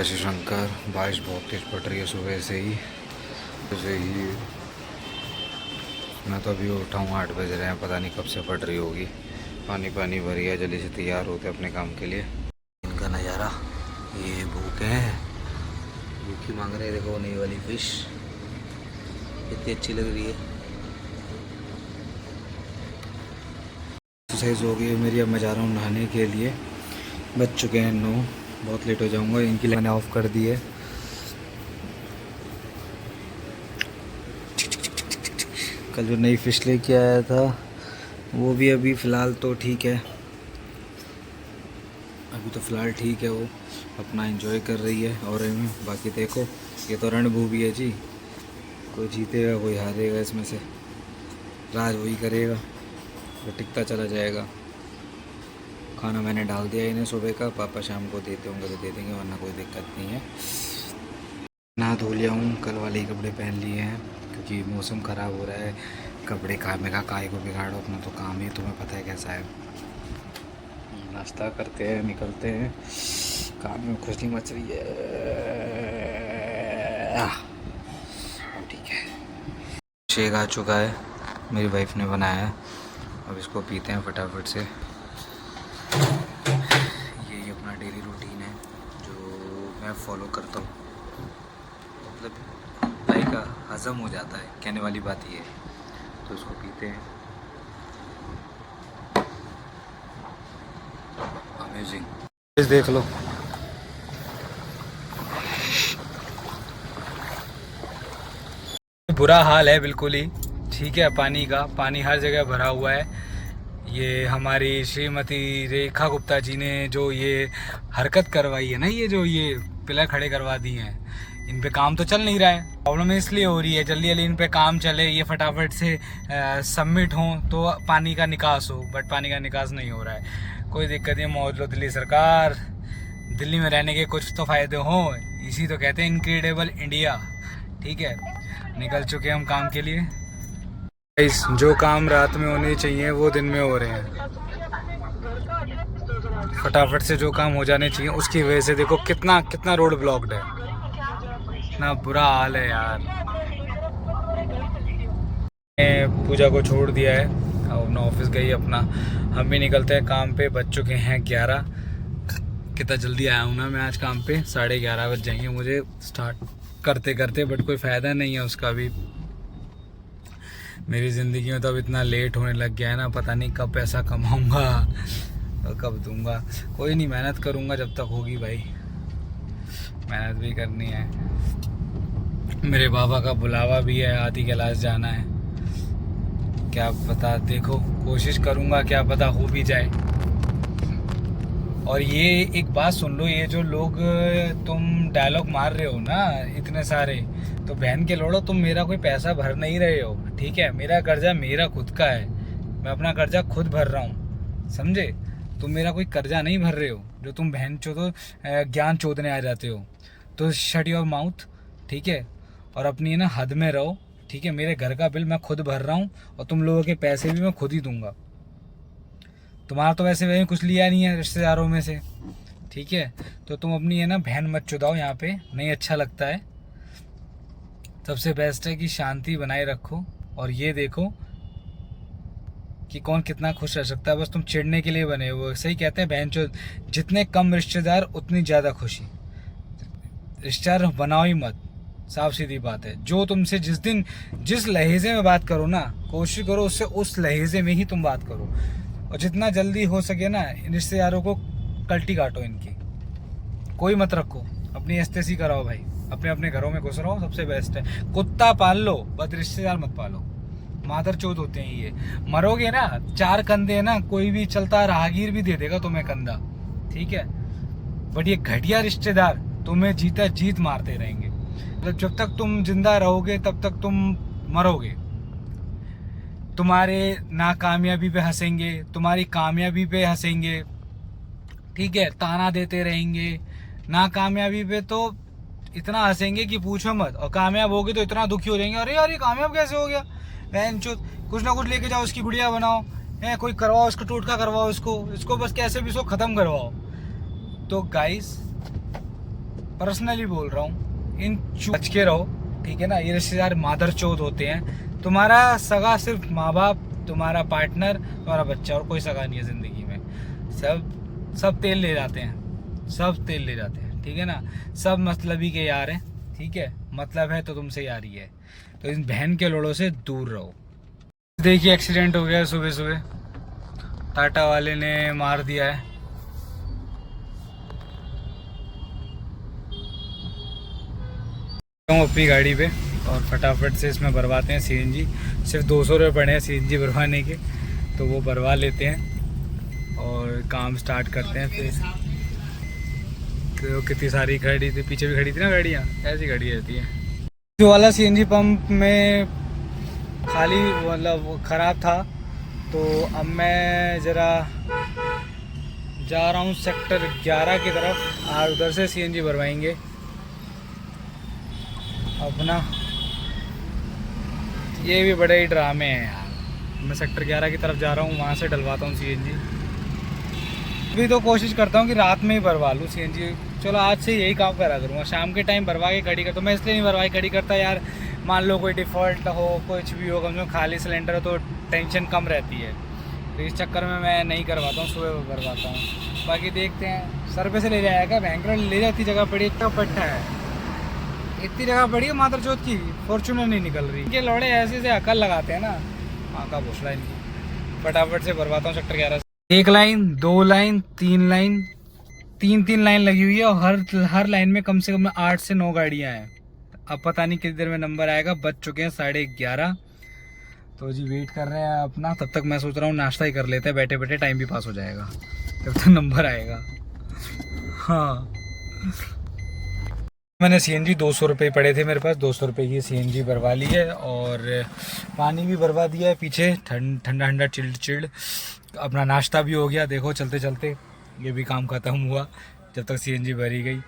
काशी शंकर। बारिश बहुत तेज पड़ रही है सुबह से ही। मैं तो अभी उठा हूँ, 8 बज रहे हैं, पता नहीं कब से पड़ रही होगी। पानी पानी भरी है, जल्दी से तैयार होते अपने काम के लिए। इनका नज़ारा, ये भूखे हैं, भूखी मांग रहे हैं। देखो नई वाली फिश कितनी अच्छी लग रही है। एक्सरसाइज हो गई है मेरी, अब मैं जा रहा हूँ नहाने के लिए। बज चुके हैं 9, बहुत लेट हो जाऊँगा। इनकी मैंने ऑफ कर दी है। कल जो नई फिश लेके आया था वो भी अभी फ़िलहाल तो ठीक है, अभी तो फ़िलहाल ठीक है। वो अपना एंजॉय कर रही है। और में बाकी देखो, ये तो रणभूमि है जी, कोई जीतेगा कोई हारेगा, इसमें से राज वही करेगा, वो टिकता चला जाएगा। खाना मैंने डाल दिया इन्हें सुबह का, पापा शाम को देते होंगे तो दे देंगे, वरना कोई दिक्कत नहीं है। नहा धो लिया हूँ, कल वाले ही कपड़े पहन लिए हैं क्योंकि मौसम ख़राब हो रहा है। कपड़े मैं कहा काय को बिगाड़ो, अपना तो काम ही तुम्हें पता है कैसा है। नाश्ता करते हैं, निकलते हैं। काम में खुशनी मच रही है। ठीक है। शेक आ चुका है, मेरी वाइफ ने बनाया है। अब इसको पीते हैं फटाफट से। यही अपना डेली रूटीन है जो मैं फॉलो करता हूँ, मतलब लाइक हज़म हो जाता है, कहने वाली बात ये है। तो इसको पीते हैं। अमेजिंग। देख लो, बुरा हाल है बिल्कुल ही। ठीक है, पानी का पानी हर जगह भरा हुआ है। ये हमारी श्रीमती रेखा गुप्ता जी ने जो ये हरकत करवाई है ना, ये जो ये पिलर खड़े करवा दिए हैं, इन पे काम तो चल नहीं रहा है। प्रॉब्लम इसलिए हो रही है, जल्दी जल्दी इन पे काम चले, ये फटाफट से सबमिट हो तो पानी का निकास हो, बट पानी का निकास नहीं हो रहा है। कोई दिक्कत नहीं, मौज लो दिल्ली सरकार। दिल्ली में रहने के कुछ तो फ़ायदे हों, इसी तो कहते हैं इनक्रेडिबल इंडिया। ठीक है, निकल चुके हम काम के लिए। जो काम रात में होने चाहिए वो दिन में हो रहे हैं। फटाफट से जो काम हो जाने चाहिए उसकी वजह से देखो कितना कितना रोड ब्लॉक्ड है, इतना बुरा हाल है यार। पूजा को छोड़ दिया है, अब अपना ऑफिस गई अपना। हम भी निकलते हैं काम पे। बज चुके हैं 11। कितना जल्दी आया हूँ ना मैं आज काम पे, 11:30 बज जाएंगे मुझे स्टार्ट करते करते, बट कोई फ़ायदा नहीं है उसका भी। मेरी ज़िंदगी में तो अब इतना लेट होने लग गया है ना, पता नहीं कब पैसा कमाऊँगा और कब दूँगा। कोई नहीं, मेहनत करूँगा जब तक होगी भाई, मेहनत भी करनी है। मेरे बाबा का बुलावा भी है, आदि कैलाश जाना है। क्या पता, देखो कोशिश करूँगा, क्या पता हो भी जाए। और ये एक बात सुन लो, ये जो लोग तुम डायलॉग मार रहे हो ना इतने सारे, तो बहन के लोड़ो, तुम मेरा कोई पैसा भर नहीं रहे हो। ठीक है, मेरा कर्जा मेरा खुद का है, मैं अपना कर्जा खुद भर रहा हूँ, समझे। तुम मेरा कोई कर्जा नहीं भर रहे हो, जो तुम बहन चोदो ज्ञान चोदने आ जाते हो। तो शट योर माउथ, ठीक है, और अपनी ना हद में रहो। ठीक है, मेरे घर का बिल मैं खुद भर रहा हूँ और तुम लोगों के पैसे भी मैं खुद ही दूंगा। तुम्हारा तो वैसे वही कुछ लिया नहीं है रिश्तेदारों में से। ठीक है, तो तुम अपनी है ना बहन मत चुदाओ, यहाँ पे नहीं अच्छा लगता है। सबसे बेस्ट है कि शांति बनाए रखो और ये देखो कि कौन कितना खुश रह सकता है। बस तुम चिढ़ने के लिए बने हो। सही कहते हैं बहन चो, जितने कम रिश्तेदार उतनी ज़्यादा खुशी। रिश्तेदार बनाओ ही मत, साफ सीधी बात है। जो तुमसे जिस दिन जिस लहजे में बात करो ना, कोशिश करो उससे उस लहजे में ही तुम बात करो। और जितना जल्दी हो सके ना इन रिश्तेदारों को कल्टी काटो, इनकी कोई मत रखो, अपनी एस्तेसी कराओ भाई, अपने अपने घरों में घुस रहो, सबसे बेस्ट है। कुत्ता पाल लो, बस रिश्तेदार मत पालो, मादर चोद होते हैं ये। मरोगे ना, 4 कंधे ना कोई भी चलता राहगीर भी दे देगा तुम्हें कंधा, ठीक है। बट ये घटिया रिश्तेदार तुम्हें जीता जीत मारते रहेंगे। मतलब जब तक तुम जिंदा रहोगे तब तक तुम मरोगे। तुम्हारे नाकामयाबी पे हंसेंगे, तुम्हारी कामयाबी पे हंसेंगे, ठीक है, ताना देते रहेंगे। नाकामयाबी पे तो इतना हंसेंगे कि पूछो मत, और कामयाब होगे तो इतना दुखी हो जाएंगे, अरे यार ये कामयाब कैसे हो गया, बहनचोद। कुछ ना कुछ लेके जाओ, उसकी गुड़िया बनाओ, है कोई करवाओ, उसको टोटका करवाओ, इसको बस कैसे भी इसको ख़त्म करवाओ। तो गाइस पर्सनली बोल रहा हूँ, इन बच के रहो, ठीक है ना। ये रिश्तेदार मादर चौथ होते हैं। तुम्हारा सगा सिर्फ माँ बाप, तुम्हारा पार्टनर, तुम्हारा बच्चा, और कोई सगा नहीं है ज़िंदगी में। सब तेल ले जाते हैं, सब तेल ले जाते हैं, ठीक है ना। सब मतलबी के यार हैं, ठीक है। मतलब है तो तुमसे यारी है, तो इन बहन के लोड़ों से दूर रहो। देखिए एक्सीडेंट हो गया सुबह सुबह, टाटा वाले ने मार दिया है। अपनी गाड़ी पे और फटाफट से इसमें भरवाते हैं सीएनजी। सिर्फ 200 रुपये पड़े हैं सीएनजी भरवाने के, तो वो भरवा लेते हैं और काम स्टार्ट करते हैं फिर। तो कितनी सारी खड़ी थी, पीछे भी खड़ी थी ना गाड़ियाँ, ऐसी खड़ी रहती है। जो वाला सीएनजी पंप में खाली मतलब ख़राब था, तो अब मैं ज़रा जा रहा हूँ सेक्टर 11 की तरफ, और उधर से सीएनजी भरवाएंगे अपना। ये भी बड़े ही ड्रामे हैं यार। मैं सेक्टर 11 की तरफ जा रहा हूँ, वहाँ से डलवाता हूँ सीएनजी। अभी तो कोशिश करता हूँ कि रात में ही भरवा लूँ सीएनजी। चलो आज से यही काम करा करूँगा, शाम के टाइम भरवा के खड़ी करता हूँ। मैं इसलिए नहीं भरवाई खड़ी करता यार, मान लो कोई डिफ़ॉल्ट हो, कुछ भी हो, कम से कम खाली सिलेंडर हो तो टेंशन कम रहती है। तो इस चक्कर में मैं नहीं करवाता हूँ, सुबह भरवाता हूँ। बाकी देखते हैं, सर पे से ले जाएगा, बैंक ले जाती जगह पड़ी, इतना पट्टा है, इतनी जगह पड़ी है मादर चौथ की, फॉर्चूनर नहीं निकल रही। इनके लौड़े ऐसे से अकल लगाते हैं ना, आँखा भोसला इनकी। फटाफट से भरवाता हूँ सेक्टर 11 से। 1 लाइन, 2 लाइन, 3 लाइन, 3 लाइन लगी हुई है, और हर लाइन में कम से कम 8 से 9 गाड़ियाँ हैं। अब पता नहीं कितनी देर में नंबर आएगा, बज चुके हैं 11:30। तो जी वेट कर रहे हैं अपना। तब तक मैं सोच रहा हूँ नाश्ता ही कर लेते हैं, बैठे बैठे टाइम भी पास हो जाएगा जब तक नंबर आएगा। हाँ, मैंने सीएनजी 200 रुपये पड़े थे मेरे पास, 200 रुपये की सीएनजी भरवा ली है, और पानी भी भरवा दिया है पीछे, ठंडा ठंडा चिल्ड। अपना नाश्ता भी हो गया। देखो चलते चलते ये भी काम ख़त्म हुआ जब तक सीएनजी भरी गई।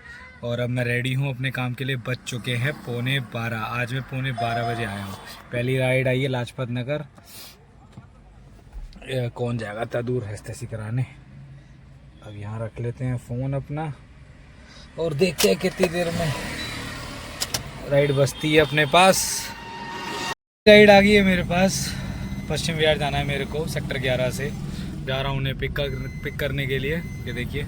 और अब मैं रेडी हूँ अपने काम के लिए। बज चुके हैं 11:15। आज मैं 11:15 बजे आया हूँ। पहली राइड आई है लाजपत नगर। कौन जाएगा इतना दूर हस्तेसी कराने। अब यहाँ रख लेते हैं फ़ोन अपना और देखते हैं कितनी देर में राइड बचती है अपने पास। राइड आ गई है मेरे पास। पश्चिम विहार जाना है मेरे को, सेक्टर 11 से जा रहा हूँ उन्हें पिक करने के लिए। ये देखिए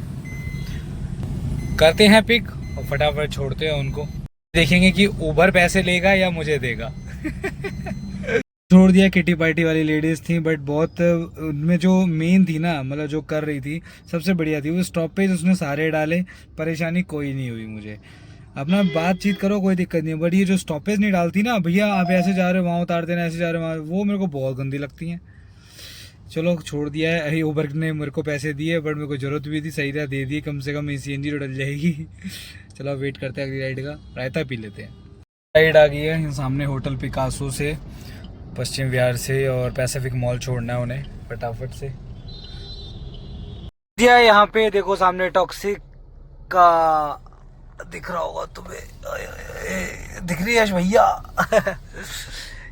करते हैं पिक और फटाफट छोड़ते हैं उनको। देखेंगे कि उबर पैसे लेगा या मुझे देगा। छोड़ दिया। किटी पार्टी वाली लेडीज़ थी, बट बहुत उनमें जो मेन थी ना, मतलब जो कर रही थी सबसे बढ़िया थी। वो स्टॉपेज उसने सारे डाले, परेशानी कोई नहीं हुई मुझे। अपना बातचीत करो कोई दिक्कत नहीं, बट ये जो स्टॉपेज नहीं डालती ना, भैया आप ऐसे जा रहे हो वहाँ उतार देना, ऐसे जा रहे हो वहाँ, वो मेरे को बहुत गंदी लगती हैं। चलो छोड़ दिया है। अरे उबर ने मेरे को पैसे दिए, बट मेरे को ज़रूरत भी थी, सही रहा दे दिए, कम से कम सीएनजी तो डल जाएगी। चलो वेट करते हैं अगली राइड का। रायता पी लेते हैं। राइड आ गई है सामने होटल पिकासो से, पश्चिम विहार से, और पैसिफिक मॉल छोड़ना है उन्हें फटाफट से। यहाँ पे देखो सामने टॉक्सिक का दिख रहा होगा तुम्हें, दिख रही है भैया।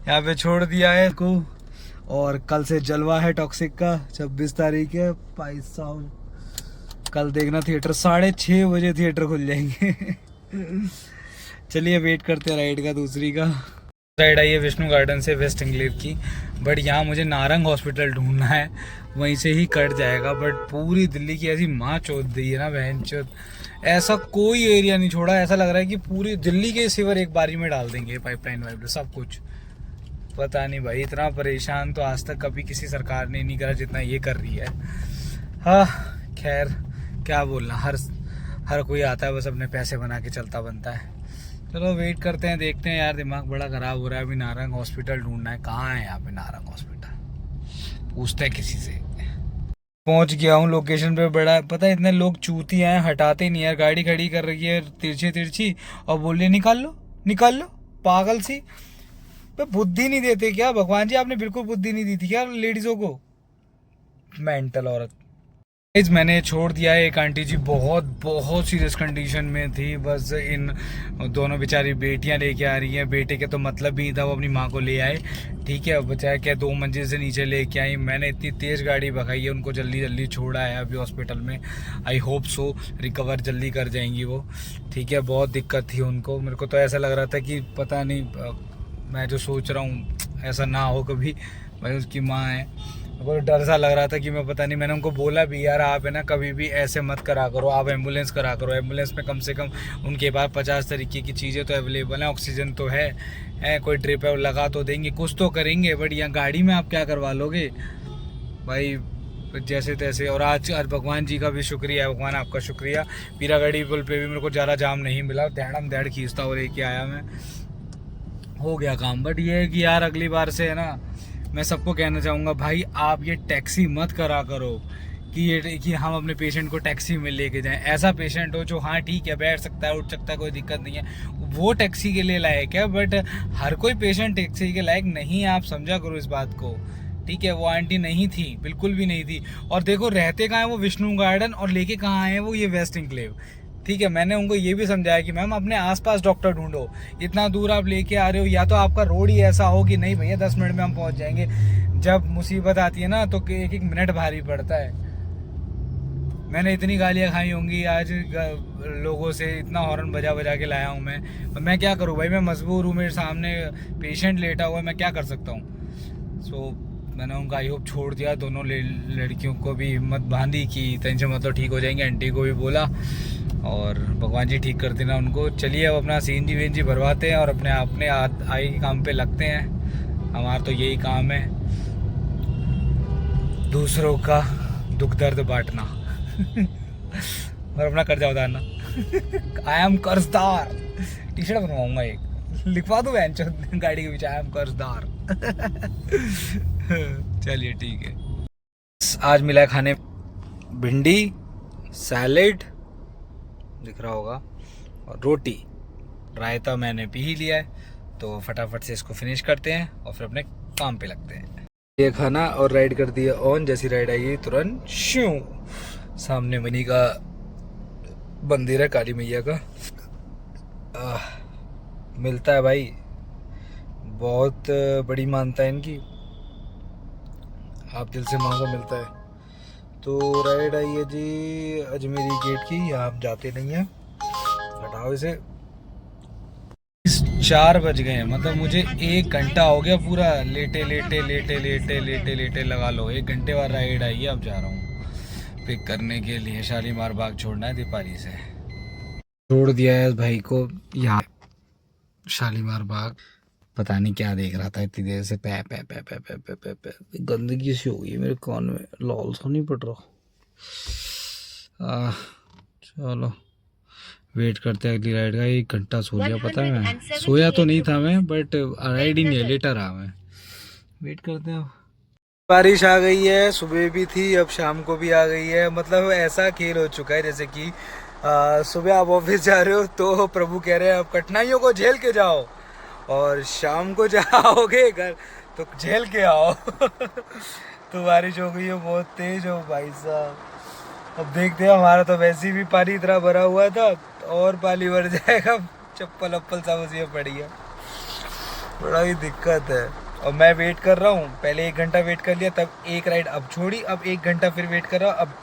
यहाँ पे छोड़ दिया है को, और कल से जलवा है टॉक्सिक का, 26 तारीख है भाई साहब। कल देखना थिएटर 6:30 बजे थिएटर खुल जाएंगे। चलिए वेट करते हैं राइड का, दूसरी का। राइड आई है विष्णु गार्डन से वेस्ट इंग्लेव की, बट यहाँ मुझे नारंग हॉस्पिटल ढूंढना है, वहीं से ही कट जाएगा। बट पूरी दिल्ली की ऐसी माँ चोद दी है ना बहन चोद, ऐसा कोई एरिया नहीं छोड़ा। ऐसा लग रहा है कि पूरी दिल्ली के सीवर एक बारी में डाल देंगे, पाइपलाइन वाइप सब कुछ। पता नहीं भाई, इतना परेशान तो आज तक कभी किसी सरकार ने नहीं करा जितना ये कर रही है। हाँ खैर क्या बोलना, हर कोई आता है बस अपने पैसे बना के चलता बनता है। चलो वेट करते हैं, देखते हैं यार। दिमाग बड़ा ख़राब हो रहा है। अभी नारंग हॉस्पिटल ढूंढना है, कहाँ है यहाँ पे नारंग हॉस्पिटल, पूछते हैं किसी से। पहुंच गया हूँ लोकेशन पे। बड़ा पता है इतने लोग चूती हैं, हटाते नहीं यार। गाड़ी खड़ी कर रही है तिरछी तिरछी और बोल रही निकाल लो, पागल सी। बुद्धि नहीं देते क्या भगवान जी? आपने बिल्कुल बुद्धि नहीं दी थी क्या लेडीज़ों को? मेंटल औरत। गाइस मैंने छोड़ दिया है। एक आंटी जी बहुत बहुत सीरियस कंडीशन में थी, बस इन दोनों बेचारी बेटियां लेके आ रही हैं। बेटे के तो मतलब भी नहीं था, वो अपनी माँ को ले आए, ठीक है। बचाए क्या 2 मंजिल से नीचे लेके आई। मैंने इतनी तेज़ गाड़ी भगाई है, उनको जल्दी जल्दी छोड़ा है अभी हॉस्पिटल में। आई होप सो रिकवर जल्दी कर जाएंगी वो, ठीक है। बहुत दिक्कत थी उनको। मेरे को तो ऐसा लग रहा था कि पता नहीं, मैं जो सोच रहा हूँ ऐसा ना हो कभी। भाई उसकी माँ है, मेरे को डर सा लग रहा था कि मैं पता नहीं। मैंने उनको बोला भी यार आप है ना कभी भी ऐसे मत करा करो, आप एम्बुलेंस करा करो। एम्बुलेंस में कम से कम उनके पास 50 तरीके की चीज़ें तो अवेलेबल हैं, ऑक्सीजन तो है कोई ड्रिप है लगा तो देंगे, कुछ तो करेंगे। बट यहाँ गाड़ी में आप क्या करवा लोगे भाई, जैसे तैसे। और आज भगवान जी का भी शुक्रिया है, भगवान आपका शुक्रिया। पीरागढ़ी पुल पे भी मेरे को ज़्यादा जाम नहीं मिला, धैड़म धैड़ खींचता हुआ लेके आया मैं, हो गया काम। बट ये है कि यार अगली बार से है ना, मैं सबको कहना चाहूँगा भाई आप ये टैक्सी मत करा करो कि हम अपने पेशेंट को टैक्सी में लेके जाएं। ऐसा पेशेंट हो जो हाँ ठीक है बैठ सकता है उठ सकता है कोई दिक्कत नहीं है, वो टैक्सी के लिए लायक है। बट हर कोई पेशेंट टैक्सी के लायक नहीं है, आप समझा करो इस बात को, ठीक है। वो आंटी नहीं थी, बिल्कुल भी नहीं थी। और देखो रहते कहाँ है वो, विष्णु गार्डन, और लेके कहाँ आए हैं वो, ये वेस्ट इंक्लेव, ठीक है। मैंने उनको ये भी समझाया कि मैम अपने आसपास डॉक्टर ढूंढो, इतना दूर आप लेके आ रहे हो, या तो आपका रोड ही ऐसा हो कि नहीं भैया 10 मिनट में हम पहुंच जाएंगे। जब मुसीबत आती है ना तो एक एक मिनट भारी पड़ता है। मैंने इतनी गालियाँ खाई होंगी आज लोगों से, इतना हॉर्न बजा बजा के लाया हूँ मैं क्या करूँ भाई, मैं मजबूर हूँ, मेरे सामने पेशेंट लेटा हुआ है, मैं क्या कर सकता हूँ। सो मैंने उनका आई होप छोड़ दिया। दोनों लड़कियों को भी हिम्मत बांधी कि टेंशन मतलब ठीक हो जाएंगे। आंटी को भी बोला और भगवान जी ठीक कर देना उनको। चलिए अब अपना सीएनजी वीएनजी भरवाते हैं और अपने आई काम पे लगते हैं। हमारा तो यही काम है, दूसरों का दुख दर्द बांटना और अपना कर्जा उतारना। आई एम कर्जदार, टी शर्ट बनवाऊंगा एक, लिखवा दो गाड़ी के पीछे आई एम कर्जदार। चलिए ठीक है। आज मिला है खाने भिंडी सैलेड दिख रहा होगा और रोटी, रायता मैंने पी ही लिया है, तो फटाफट से इसको फिनिश करते हैं और फिर अपने काम पे लगते हैं। ये खाना और राइड कर दिया ऑन, जैसी राइड आएगी तुरंत शू सामने मनी का मंदिर है, काली मैया का मिलता है भाई, बहुत बड़ी मानता है इनकी, आप दिल से मांगो मिलता है। तो राइड आई है जी अजमेरी गेट की, यहाँ आप जाते नहीं हैं, हटाओ इसे। 4 बज गए हैं, मतलब मुझे 1 घंटा हो गया पूरा लेटे लेटे लेटे लेटे लेटे लेटे लगा लो। 1 घंटे बाद राइड आई है, अब जा रहा हूँ पिक करने के लिए। शालीमार बाग छोड़ना है दीपाली से, छोड़ दिया है भाई को यहाँ शालीमार बाग। पता नहीं क्या देख रहा था इतनी देर से, पै पै पै पै पै पै पै पै गंदगी सी हो गई मेरे कान में, लॉल सा नहीं पड़ रहा। चलो वेट करते हैं अगली राइड का। 1 घंटा सो लिया, पता है मैं सोया तो नहीं था मैं, बट राइड ही नहीं है, लेटा रहा मैं। वेट करते हैं। बारिश आ गई है, सुबह भी थी अब शाम को भी आ गई है। मतलब ऐसा खेल हो चुका है जैसे कि सुबह आप ऑफिस जा रहे हो तो प्रभु कह रहे हैं अब कठिनाइयों को झेल के जाओ, और शाम को जाओगे घर तो झेल के आओ। तो बारिश हो गई है बहुत तेज हो भाई साहब। अब देखते हैं, हमारा तो वैसे भी पानी इतना भरा हुआ था और पानी भर जाएगा, चप्पल अप्पल सब उसी में पड़ी है, बड़ा ही दिक्कत है। और मैं वेट कर रहा हूँ, पहले 1 घंटा वेट कर लिया, तब एक राइड अब छोड़ी, अब 1 घंटा फिर वेट कर रहा हूँ। अब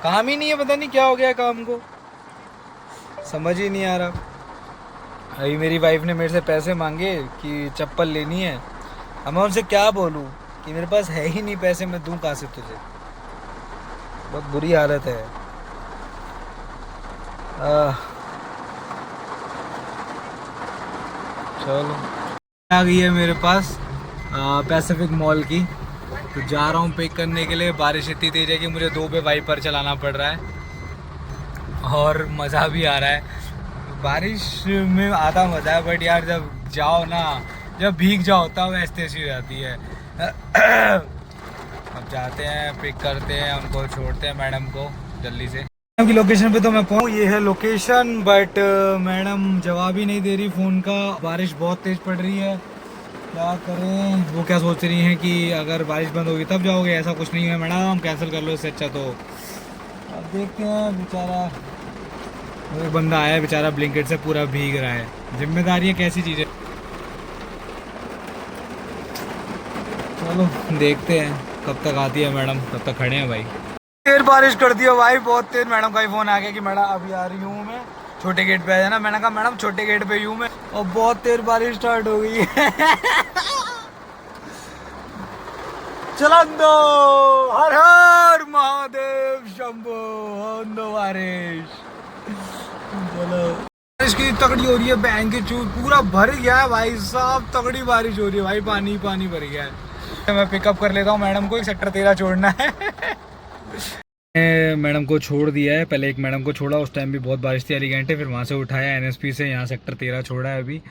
काम ही नहीं है, पता नहीं क्या हो गया काम को, समझ ही नहीं आ रहा। अभी मेरी वाइफ ने मेरे से पैसे मांगे कि चप्पल लेनी है, अब मैं उनसे क्या बोलूँ कि मेरे पास है ही नहीं पैसे, मैं दूँ कहाँ से तुझे। बहुत बुरी हालत है। चलो आ गई है मेरे पास पैसिफिक मॉल की, तो जा रहा हूँ पिक करने के लिए। बारिश इतनी तेज है कि मुझे 2 पे वाइपर चलाना पड़ रहा है और मज़ा भी आ रहा है। बारिश में आधा मज़ा है, बट यार जब जाओ ना, जब भीग जाओ तब ऐसी हो जाती है। अब जाते हैं, पिक करते हैं, उनको छोड़ते हैं मैडम को जल्दी से। मैडम की लोकेशन पे तो मैं पहुंच, ये है लोकेशन, बट मैडम जवाब ही नहीं दे रही फ़ोन का। बारिश बहुत तेज़ पड़ रही है क्या करें, वो क्या सोच रही हैं कि अगर बारिश बंद होगी तब जाओगे, ऐसा कुछ नहीं है मैडम, कैंसिल कर लो इससे अच्छा तो। अब देखते हैं बेचारा, वो एक बंदा आया है बेचारा ब्लिंकेट से पूरा भीग रहा है, जिम्मेदारी है कैसी चीज़ है। चलो देखते हैं कब तक आती है मैडम, तब तक खड़े हैं भाई। तेज बारिश कर दी है भाई, बहुत तेज। मैडम का ही फोन आ गया कि मैडम अभी आ रही हूँ मैं, छोटे गेट पे आ जाना। मैंने कहा मैडम छोटे गेट पे ही हूँ मैं, और बहुत तेज बारिश स्टार्ट हो गई है। चलंदो, हर हर महादेव शंभो, होंदो बारिश। चलो बारिश की तगड़ी हो रही है, बैंक के चूर पूरा भर गया है भाई साहब, तगड़ी बारिश हो रही है भाई, पानी पानी भर गया है। मैं पिकअप कर लेता हूँ मैडम को, एक सेक्टर 13 छोड़ना है। मैडम को छोड़ दिया है, पहले एक मैडम को छोड़ा, उस टाइम भी बहुत बारिश थी एलिगेंट है, फिर वहाँ से उठाया एनएसपी से, यहाँ सेक्टर 13 छोड़ा है अभी।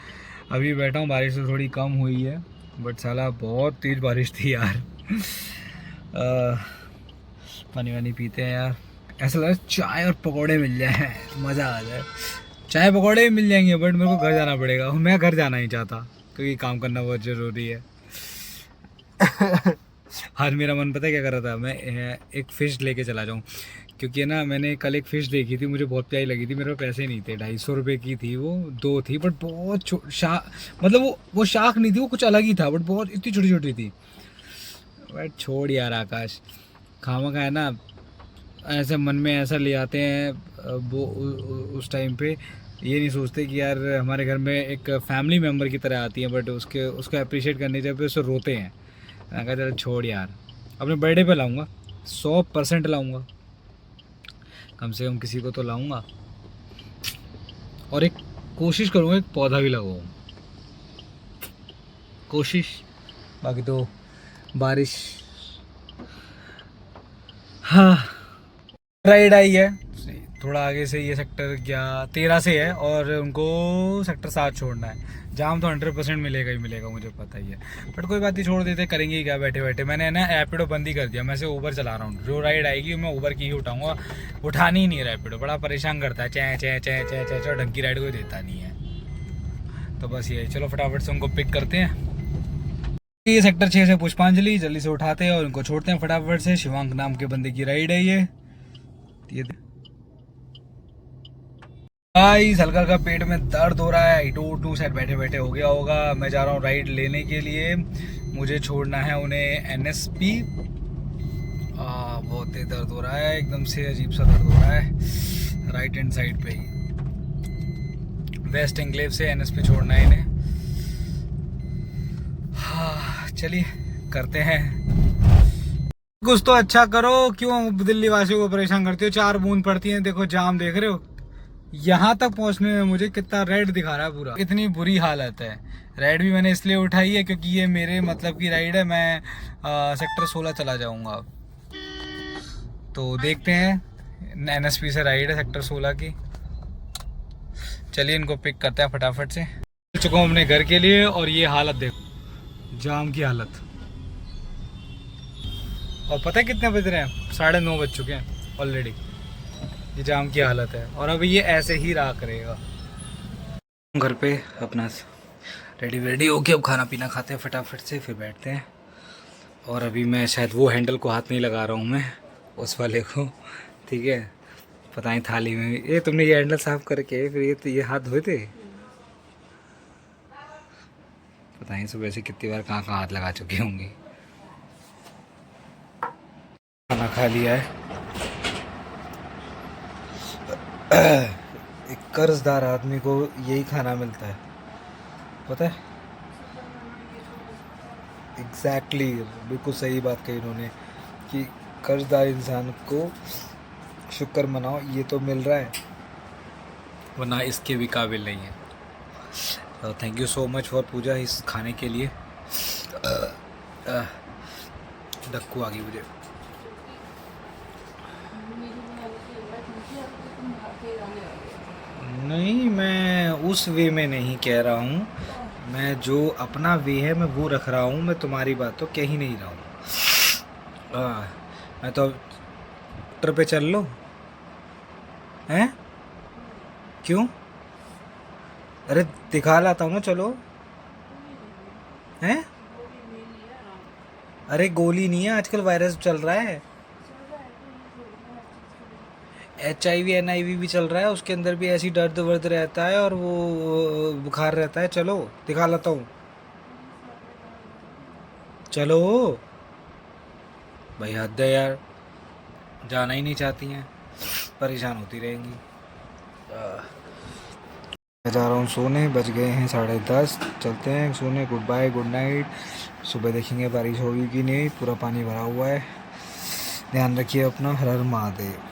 अभी बैठा हूँ, बारिश तो थोड़ी कम हुई है बट साला बहुत तेज़ बारिश थी यार। पानी वानी पीते हैं यार, ऐसा लग रहा है चाय और पकौड़े मिल जाए मज़ा आ जाए। चाय पकौड़े भी मिल जाएंगे बट मेरे को घर जाना पड़ेगा, मैं घर जाना ही चाहता क्योंकि काम करना बहुत ज़रूरी है। आज मेरा मन पता है क्या कर रहा था, मैं एक फ़िश लेके चला जाऊँ, क्योंकि ना मैंने कल एक फ़िश देखी थी, मुझे बहुत प्यारी लगी थी, मेरे पास पैसे नहीं थे, 250 रुपये की थी वो, 2 थी बट बहुत मतलब वो शार्क नहीं थी, वो कुछ अलग ही था बट बहुत इतनी छोटी छोटी थी। बट छोड़ यार आकाश, खामा का है ना, ऐसे मन में ऐसा ले आते हैं वो उस टाइम पे ये नहीं सोचते कि यार हमारे घर में एक फैमिली मेम्बर की तरह आती है, बट उसको अप्रिशिएट करने जब उसको रोते हैं। मैं कहा चलो छोड़ यार, अपने बर्थडे पे लाऊंगा, 100% लाऊंगा, कम से कम किसी को तो लाऊंगा, और एक कोशिश करूँगा एक पौधा भी लगाऊँ, कोशिश। बाकी तो बारिश, हाँ राइड आई है थोड़ा आगे से, ये सेक्टर 13 से है और उनको सेक्टर 7 छोड़ना है। जाम तो 100% मिलेगा ही मिलेगा, मुझे पता ही है, बट कोई बात नहीं, छोड़ देते, करेंगे ही क्या बैठे बैठे। मैंने ना रैपिडो बंद ही कर दिया, मैं से ऊबर चला रहा हूँ, जो राइड आएगी मैं ऊबर की ही उठाऊँगा, उठानी ही नहीं रैपिडो, बड़ा परेशान करता है, चै चै चै चै चै चै, ढंग की राइड कोई देता नहीं है। तो बस ये, चलो फटाफट से उनको पिक करते हैं। ये सेक्टर 6 से पुष्पांजलि, जल्दी से उठाते हैं और उनको छोड़ते हैं फटाफट से। शिवांक नाम के बंदे की राइड है ये गाइस, हल्का हल्का पेट में दर्द हो रहा है, आई डोंट नो, शायद बैठे बैठे हो गया होगा। मैं जा रहा हूँ राइड लेने के लिए, मुझे छोड़ना है उन्हें एनएसपी। बहुत ही दर्द हो रहा है, एकदम से अजीब सा दर्द हो रहा है राइट हैंड साइड पे ही। वेस्ट एंक्लेव से एनएसपी छोड़ना है इन्हें। हाँ चलिए करते हैं, कुछ तो अच्छा करो, क्यों दिल्ली वासियों को परेशान करती हो। 4 बूंद पड़ती हैं, देखो जाम देख रहे हो, यहाँ तक पहुँचने में मुझे कितना रेड दिखा रहा है पूरा, इतनी बुरी हालत है। रेड भी मैंने इसलिए उठाई है क्योंकि ये मेरे मतलब की राइड है, मैं सेक्टर 16 चला जाऊँगा। तो देखते हैं, एनएसपी से राइड है सेक्टर 16 की। चलिए इनको पिक करते हैं फटाफट से। चल चुका हूँ अपने घर के लिए और ये हालत देखो, जाम की हालत। और पता है कितने बज रहे हैं, 9:30 बज चुके हैं ऑलरेडी। ये जाम की हालत है और अभी ये ऐसे ही रहा करेगा। घर पे अपना रेडी वेडी होके अब खाना पीना खाते हैं फटाफट से, फिर बैठते हैं। और अभी मैं शायद वो हैंडल को हाथ नहीं लगा रहा हूँ मैं, उस वाले को, ठीक है। पता नहीं थाली में ये तुमने ये हैंडल साफ करके फिर ये हाथ धोए थे, पता नहीं सुबह से कितनी बार कहाँ कहाँ हाथ लगा चुके होंगे। खाना खा लिया है। एक कर्जदार आदमी को यही खाना मिलता है, पता है। एग्जैक्टली बिल्कुल सही बात कही उन्होंने कि कर्जदार इंसान को शुक्र मनाओ, ये तो मिल रहा है, वरना इसके भी काबिल नहीं है। Thank you so much for Pooja इस खाने के लिए। डक्कू आ गई मुझे। नहीं, मैं उस वे में नहीं कह रहा हूँ, मैं जो अपना वे है मैं वो रख रहा हूँ, मैं तुम्हारी बात तो कह ही नहीं रहा हूँ। मैं तो ट्रिप पे चल लो हैं, क्यों? अरे दिखा लाता हूँ ना, चलो हैं? अरे गोली नहीं है, आजकल वायरस चल रहा है। HIV NIV भी चल रहा है, उसके अंदर भी ऐसी दर्द वर्द रहता है और वो बुखार रहता है। चलो दिखा लाता हूँ। चलो भाई, हद है यार, जाना ही नहीं चाहती हैं, परेशान होती रहेंगी। मैं जा रहा हूँ सोने, बज गए हैं 10:30। चलते हैं सोने। Good bye, good night. सुबह देखेंगे बारिश होगी कि नहीं। पूरा पानी भरा हुआ है। ध्यान रखिए अपना। हर हर महादेव।